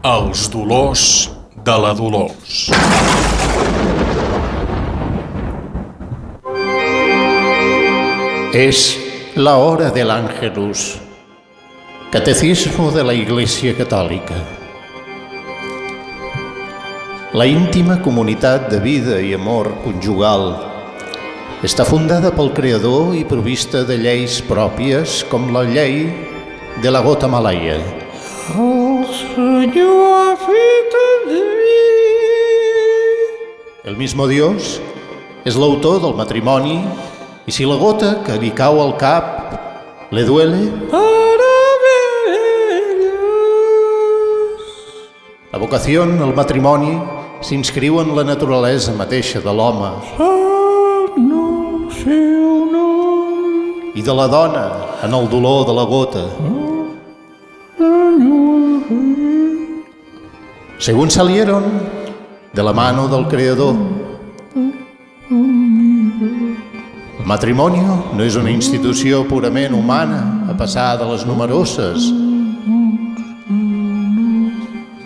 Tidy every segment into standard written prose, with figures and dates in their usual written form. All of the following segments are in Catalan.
Els dolors de la Dolors. Es la hora del Ángelus, Catecismo de la Iglesia Católica. La íntima comunitat de vida i amor conjugal està fundada pel Creador i provista de lleis pròpies com la llei de la gota malaia. El Senyor ha fet en mi. El mismo Dios és l'autor del matrimoni i si la gota que li cau al cap le duele, la vocació al matrimoni s'inscriu en la naturalesa mateixa de l'home i de la dona en el dolor de la gota. Según salieron de la mano del Creador. El matrimonio no és una institució purament humana, a passar de les numeroses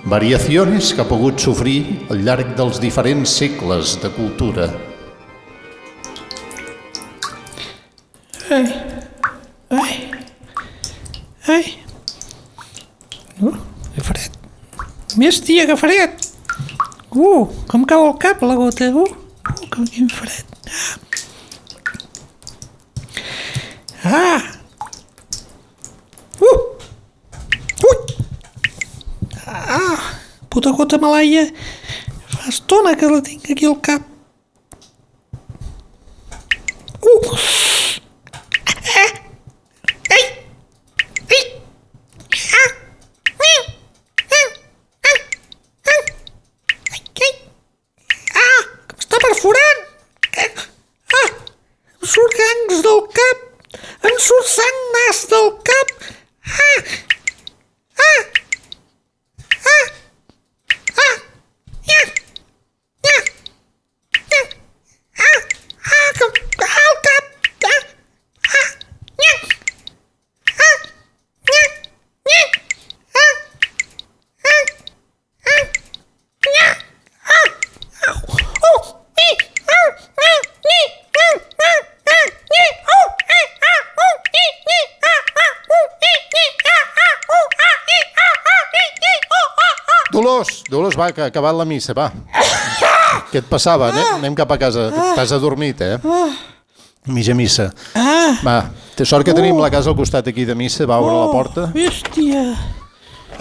variacions que ha pogut sofrir al llarg dels diferents segles de cultura. Que fred. Més, tia, que fred. Com cau el cap la gota. Quin fred. Puta gota malaia. Fa estona que la tinc aquí al cap. Perforant! Em surt gangs del cap! Em surt sang nas del cap! Dolors, va, que ha acabat la missa, va. Què et passava? Anem cap a casa. T'has adormit, Mitja missa. Va, té sort que tenim la casa al costat aquí de missa. Va, obre la porta. Bèstia.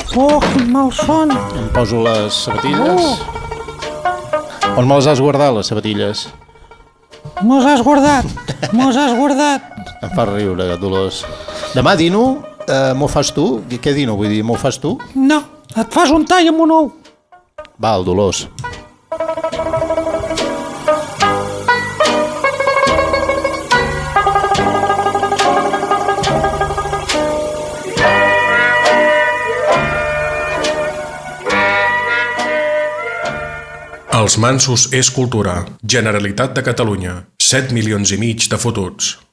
Quin mal son. Em poso les sabatilles. On me les has guardat, les sabatilles? Mos has guardat. Em fa riure, Dolors. Demà, Dino, m'ho fas tu? Què Dino, vull dir, m'ho fas tu? No, et fas un tall amb un ou. Val, Dolors. Els mansos és cultura. Generalitat de Catalunya. 7,5 milions de fotuts.